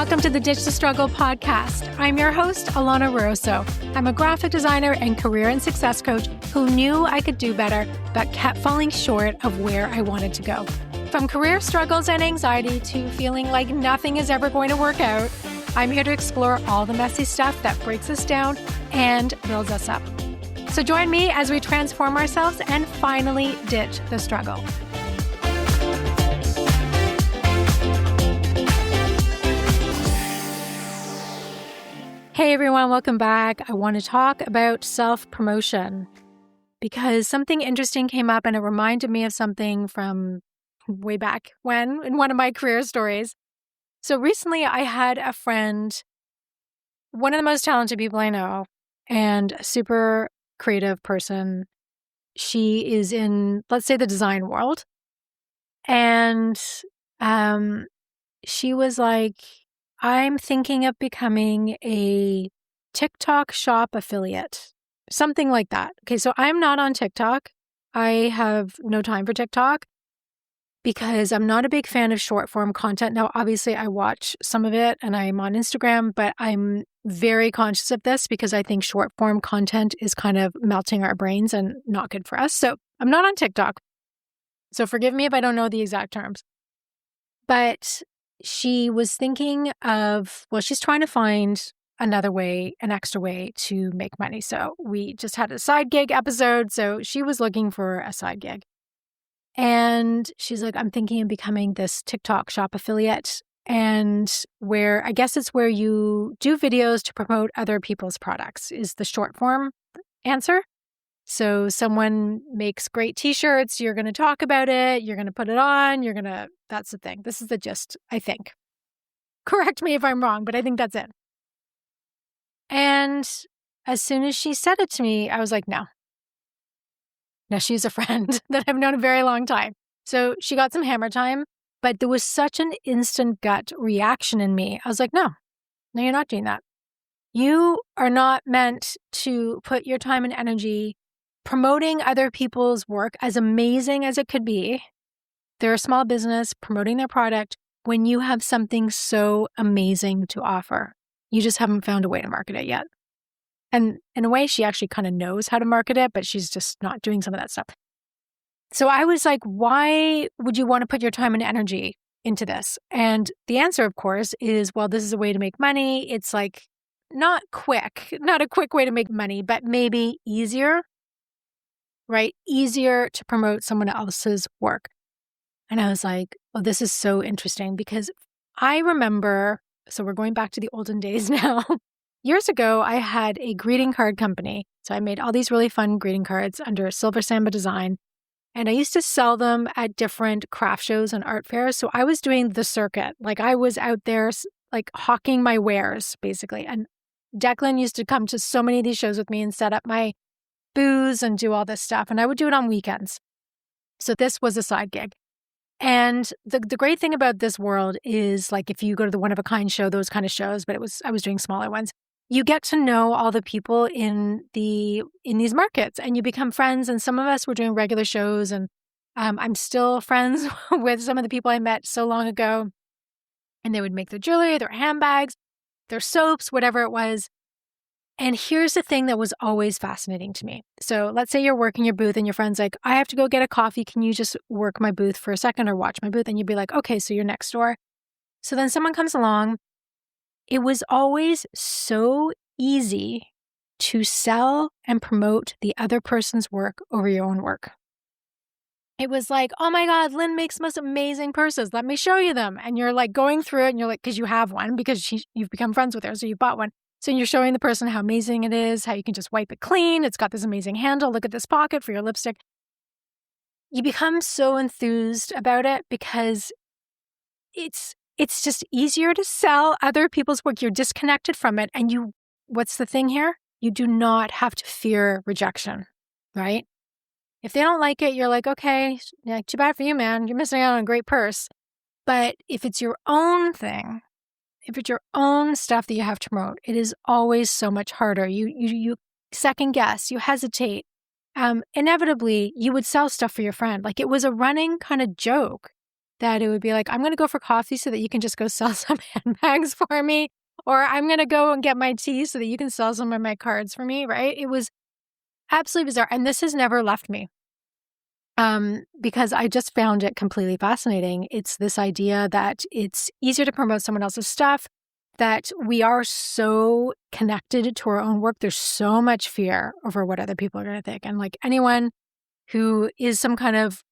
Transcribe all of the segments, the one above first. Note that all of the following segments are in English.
Welcome to the Ditch the Struggle podcast. I'm your host, Alana Rosso. I'm a graphic designer and career and success coach who knew I could do better, but kept falling short of where I wanted to go. From career struggles and anxiety to feeling like nothing is ever going to work out, I'm here to explore all the messy stuff that breaks us down and builds us up. So join me as we transform ourselves and finally ditch the struggle. Hey everyone, welcome back. I want to talk about self-promotion because something interesting came up and it reminded me of something from way back when in one of my career stories. So recently I had a friend, one of the most talented people I know, and a super creative person. She is in, let's say, the design world. And she was like, I'm thinking of becoming a TikTok shop affiliate, something like that. Okay, so I'm not on TikTok. I have no time for TikTok because I'm not a big fan of short form content. Now, obviously, I watch some of it and I'm on Instagram, but I'm very conscious of this because I think short form content is kind of melting our brains and not good for us. So I'm not on TikTok. So forgive me if I don't know the exact terms. But she was thinking of, well, she's trying to find another way, an extra way to make money. So we just had a side gig episode. So she was looking for a side gig. And she's like, I'm thinking of becoming this TikTok shop affiliate. And where, I guess it's where you do videos to promote other people's products is the short form answer. So someone makes great t-shirts, you're going to talk about it, you're going to put it on, that's the thing. This is the gist, I think. Correct me if I'm wrong, but I think that's it. And as soon as she said it to me, I was like, no. Now she's a friend that I've known a very long time. So she got some hammer time, but there was such an instant gut reaction in me. I was like, no, you're not doing that. You are not meant to put your time and energy promoting other people's work, as amazing as it could be. They're a small business promoting their product when you have something so amazing to offer. You just haven't found a way to market it yet. And in a way, she actually kind of knows how to market it, but she's just not doing some of that stuff. So I was like, why would you want to put your time and energy into this? And the answer, of course, is, well, this is a way to make money. It's like not a quick way to make money, but maybe easier. Right? Easier to promote someone else's work. And I was like, oh, this is so interesting because I remember, so we're going back to the olden days now. Years ago, I had a greeting card company. So I made all these really fun greeting cards under self-esteem design. And I used to sell them at different craft shows and art fairs. So I was doing the circuit. Like I was out there like hawking my wares, basically. And Declan used to come to so many of these shows with me and set up my booze and do all this stuff. And I would do it on weekends. So this was a side gig. And the great thing about this world is like if you go to the one-of-a-kind show, those kind of shows, but I was doing smaller ones, you get to know all the people in these markets and you become friends. And some of us were doing regular shows and I'm still friends with some of the people I met so long ago. And they would make their jewelry, their handbags, their soaps, whatever it was. And here's the thing that was always fascinating to me. So let's say you're working your booth and your friend's like, I have to go get a coffee. Can you just work my booth for a second or watch my booth? And you'd be like, okay, so you're next door. So then someone comes along. It was always so easy to sell and promote the other person's work over your own work. It was like, oh my God, Lynn makes most amazing purses. Let me show you them. And you're like going through it and you're like, because you have one, because you've become friends with her. So you bought one. So you're showing the person how amazing it is, how you can just wipe it clean. It's got this amazing handle. Look at this pocket for your lipstick. You become so enthused about it because it's just easier to sell other people's work. You're disconnected from it. And what's the thing here? You do not have to fear rejection, right? If they don't like it, you're like, okay, yeah, too bad for you, man. You're missing out on a great purse. But if it's your own thing, if it's your own stuff that you have to promote, it is always so much harder. You second guess, you hesitate. Inevitably, you would sell stuff for your friend. Like it was a running kind of joke that it would be like, I'm going to go for coffee so that you can just go sell some handbags for me. Or I'm going to go and get my tea so that you can sell some of my cards for me, right? It was absolutely bizarre. And this has never left me because I just found it completely fascinating. It's this idea that it's easier to promote someone else's stuff, that we are so connected to our own work. There's so much fear over what other people are going to think. And like anyone who is some kind of,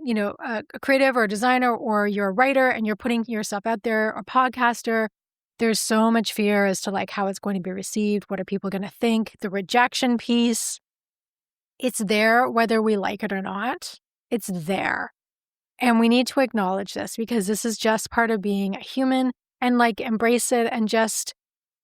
a creative or a designer, or you're a writer and you're putting yourself out there, or podcaster, there's so much fear as to like how it's going to be received. What are people going to think? The rejection piece, it's there whether we like it or not. It's there. And we need to acknowledge this because this is just part of being a human, and like embrace it. And just,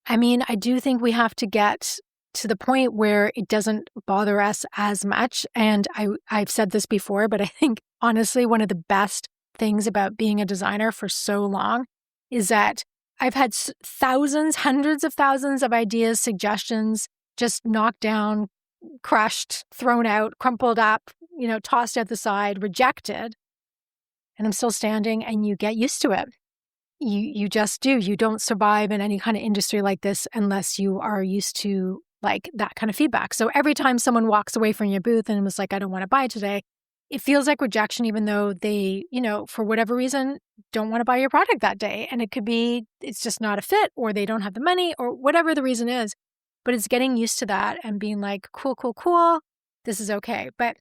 I do think we have to get to the point where it doesn't bother us as much. And I've said this before, but I think honestly, one of the best things about being a designer for so long is that I've had thousands, hundreds of thousands of ideas, suggestions, just knocked down, crushed, thrown out, crumpled up, tossed at the side, rejected. And I'm still standing, and you get used to it. You just do. You don't survive in any kind of industry like this unless you are used to like that kind of feedback. So every time someone walks away from your booth and was like, I don't want to buy today, it feels like rejection, even though they, for whatever reason, don't want to buy your product that day. And it could be, it's just not a fit, or they don't have the money, or whatever the reason is. But it's getting used to that and being like, cool. This is okay. But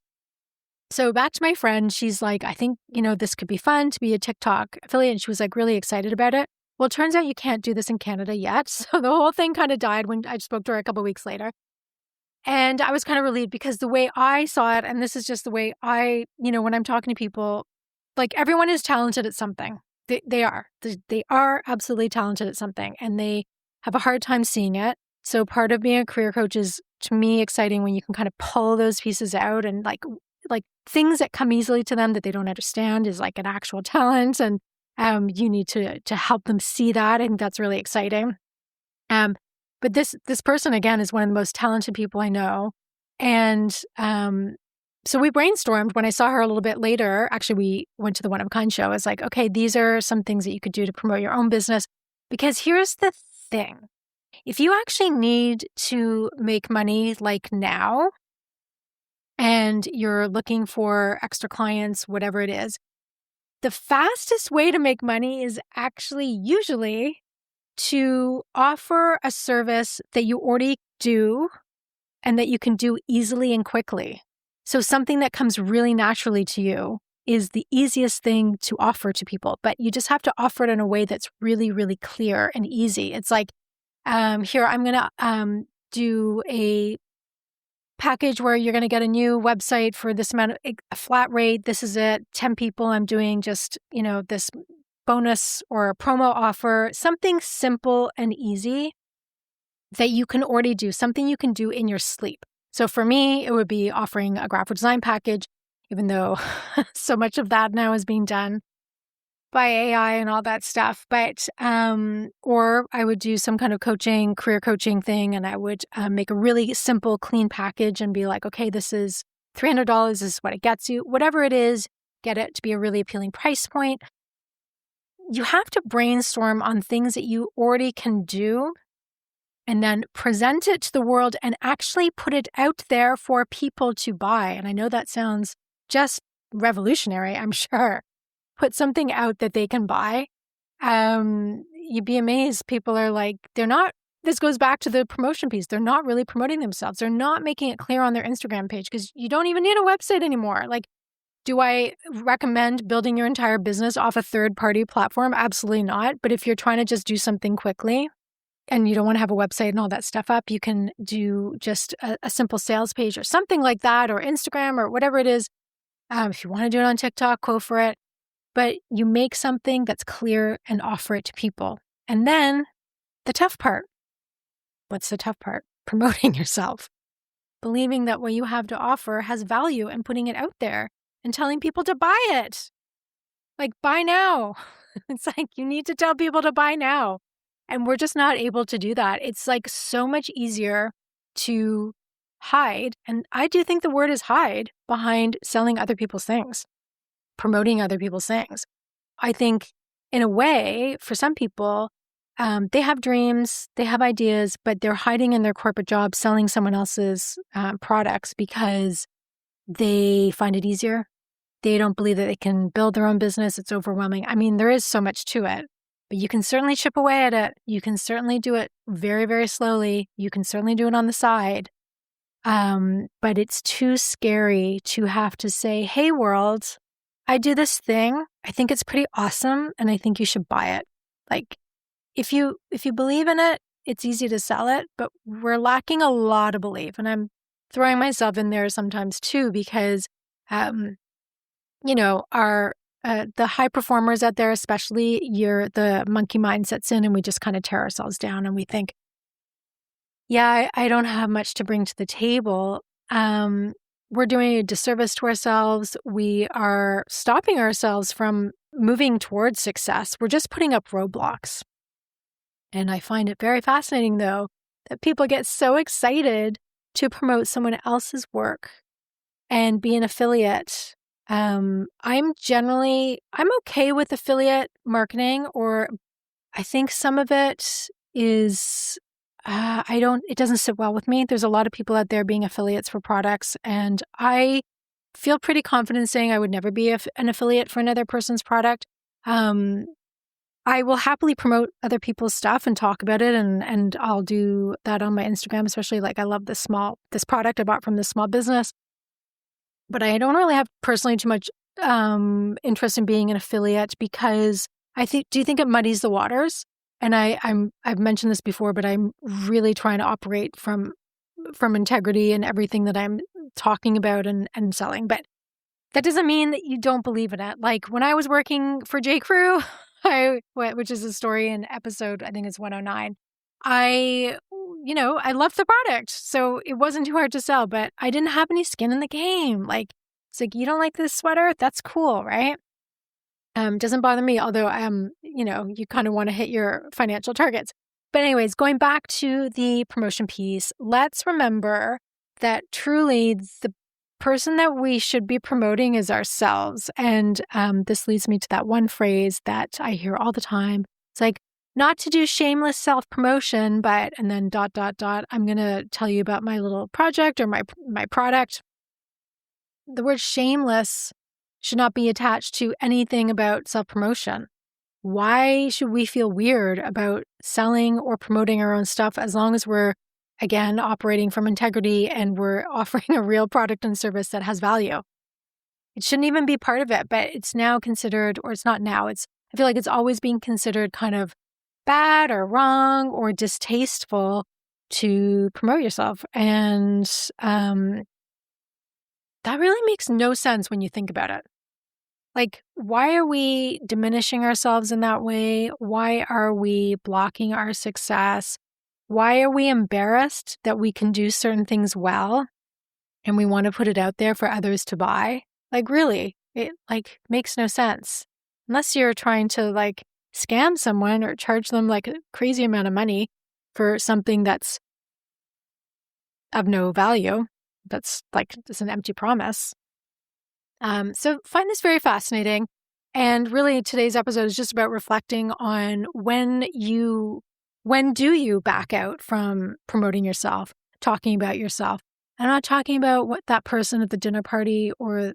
so back to my friend, she's like, I think, this could be fun to be a TikTok affiliate. And she was like really excited about it. Well, it turns out you can't do this in Canada yet. So the whole thing kind of died when I spoke to her a couple of weeks later. And I was kind of relieved because the way I saw it, and this is just the way I, when I'm talking to people, like everyone is talented at something. They are. They are absolutely talented at something, and they have a hard time seeing it. So part of being a career coach is, to me, exciting when you can kind of pull those pieces out, and like things that come easily to them that they don't understand is like an actual talent, and you need to help them see that. I think that's really exciting. But this person, again, is one of the most talented people I know. And so we brainstormed when I saw her a little bit later. Actually, we went to the One of a Kind show. It's like, okay, these are some things that you could do to promote your own business. Because here's the thing. If you actually need to make money like now, and you're looking for extra clients, whatever it is, the fastest way to make money is actually usually to offer a service that you already do and that you can do easily and quickly. So something that comes really naturally to you is the easiest thing to offer to people, but you just have to offer it in a way that's really, really clear and easy. It's like, here, I'm going to do a package where you're going to get a new website for this amount of a flat rate. This is it. 10 people. I'm doing just, this bonus or a promo offer, something simple and easy that you can already do, something you can do in your sleep. So for me, it would be offering a graphic design package, even though so much of that now is being done by AI and all that stuff. But, or I would do some kind of coaching, career coaching thing, and I would make a really simple, clean package and be like, okay, this is $300. This is what it gets you. Whatever it is, get it to be a really appealing price point. You have to brainstorm on things that you already can do and then present it to the world and actually put it out there for people to buy. And I know that sounds just revolutionary, I'm sure. Put something out that they can buy. You'd be amazed. People are like, this goes back to the promotion piece. They're not really promoting themselves. They're not making it clear on their Instagram page because you don't even need a website anymore. Like, do I recommend building your entire business off a third-party platform? Absolutely not. But if you're trying to just do something quickly and you don't want to have a website and all that stuff up, you can do just a simple sales page or something like that, or Instagram or whatever it is. If you want to do it on TikTok, go for it. But you make something that's clear and offer it to people. And then the tough part. What's the tough part? Promoting yourself. Believing that what you have to offer has value and putting it out there and telling people to buy it. Like, buy now. It's like you need to tell people to buy now. And we're just not able to do that. It's like so much easier to hide. And I do think the word is hide behind selling other people's things, promoting other people's things. I think in a way, for some people, they have dreams, they have ideas, but they're hiding in their corporate job selling someone else's products because they find it easier. They don't believe that they can build their own business. It's overwhelming. I mean, there is so much to it, but you can certainly chip away at it. You can certainly do it very, very slowly. You can certainly do it on the side. But it's too scary to have to say, hey, world, I do this thing. I think it's pretty awesome, and I think you should buy it. Like, if you believe in it, it's easy to sell it, but we're lacking a lot of belief. And I'm throwing myself in there sometimes too, because, our the high performers out there, especially, the monkey mind sets in and we just kind of tear ourselves down and we think, yeah, I don't have much to bring to the table. We're doing a disservice to ourselves. We are stopping ourselves from moving towards success. We're just putting up roadblocks. And I find it very fascinating, though, that people get so excited to promote someone else's work and be an affiliate. I'm okay with affiliate marketing, or I think some of it is, it doesn't sit well with me. There's a lot of people out there being affiliates for products, and I feel pretty confident saying I would never be an affiliate for another person's product. I will happily promote other people's stuff and talk about it, and I'll do that on my Instagram, especially like I love this product I bought from this small business. But I don't really have personally too much interest in being an affiliate because do you think it muddies the waters? And I've mentioned this before, but I'm really trying to operate from integrity in everything that I'm talking about and selling. But that doesn't mean that you don't believe in it. Like when I was working for J.Crew, which is a story in episode, I think it's 109, I loved the product. So it wasn't too hard to sell, but I didn't have any skin in the game. Like, it's like, you don't like this sweater? That's cool, right? Doesn't bother me, although, you kind of want to hit your financial targets. But anyways, going back to the promotion piece, let's remember that truly the person that we should be promoting is ourselves. And this leads me to that one phrase that I hear all the time. It's like, not to do shameless self-promotion, but, and then ... I'm going to tell you about my little project or my product. The word shameless should not be attached to anything about self-promotion. Why should we feel weird about selling or promoting our own stuff as long as we're, again, operating from integrity and we're offering a real product and service that has value? It shouldn't even be part of it, but it's now considered, or it's not now, I feel like it's always being considered kind of bad or wrong or distasteful to promote yourself. And that really makes no sense when you think about it. Like, why are we diminishing ourselves in that way? Why are we blocking our success? Why are we embarrassed that we can do certain things well and we want to put it out there for others to buy? Like, really, it makes no sense. Unless you're trying to scam someone or charge them a crazy amount of money for something that's of no value. That's it's an empty promise. So find this very fascinating. And really today's episode is just about reflecting on when do you back out from promoting yourself, talking about yourself. I'm not talking about what that person at the dinner party or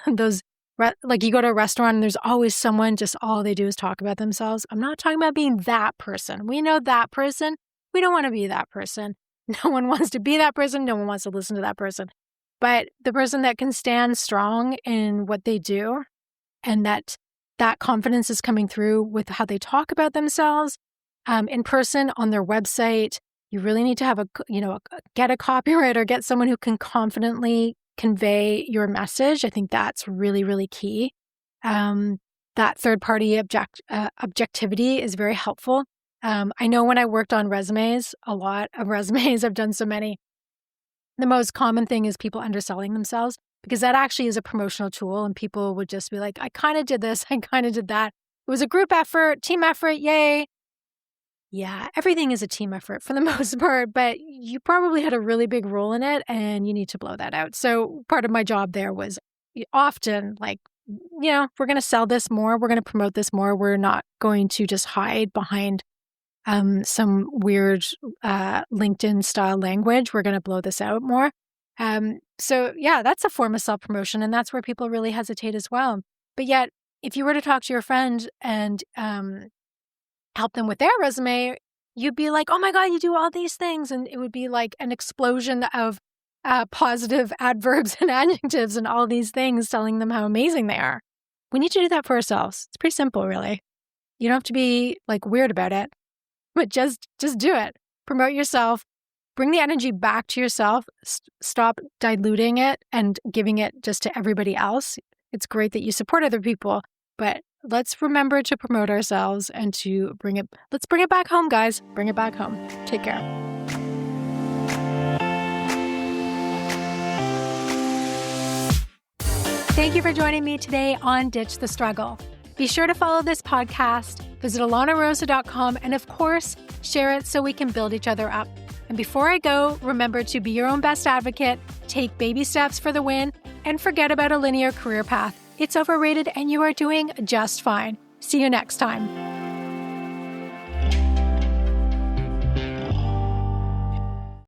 those, you go to a restaurant and there's always someone just all they do is talk about themselves. I'm not talking about being that person. We know that person. We don't want to be that person. No one wants to be that person. No one wants to listen to that person. But the person that can stand strong in what they do and that confidence is coming through with how they talk about themselves in person on their website. You really need to have get a copywriter, get someone who can confidently convey your message. I think that's really, really key. That third-party objectivity is very helpful. I know when I worked on resumes, a lot of resumes, I've done so many, the most common thing is people underselling themselves because that actually is a promotional tool and people would just be like, I kind of did this, I kind of did that. It was a group effort, team effort, yay. Yeah, everything is a team effort for the most part, but you probably had a really big role in it and you need to blow that out. So part of my job there was often we're going to sell this more. We're going to promote this more. We're not going to just hide behind some weird LinkedIn style language. We're going to blow this out more. So yeah, that's a form of self-promotion, and that's where people really hesitate as well. But yet, if you were to talk to your friend and help them with their resume, you'd be like, oh my God, you do all these things. And it would be like an explosion of positive adverbs and adjectives and all these things telling them how amazing they are. We need to do that for ourselves. It's pretty simple, really. You don't have to be like weird about it, but just do it. Promote yourself. Bring the energy back to yourself. Stop diluting it and giving it just to everybody else. It's great that you support other people, but let's remember to promote ourselves and to let's bring it back home, guys. Bring it back home. Take care. Thank you for joining me today on Ditch the Struggle. Be sure to follow this podcast, visit alanarosa.com, and of course, share it so we can build each other up. And before I go, remember to be your own best advocate, take baby steps for the win, and forget about a linear career path. It's overrated and you are doing just fine. See you next time.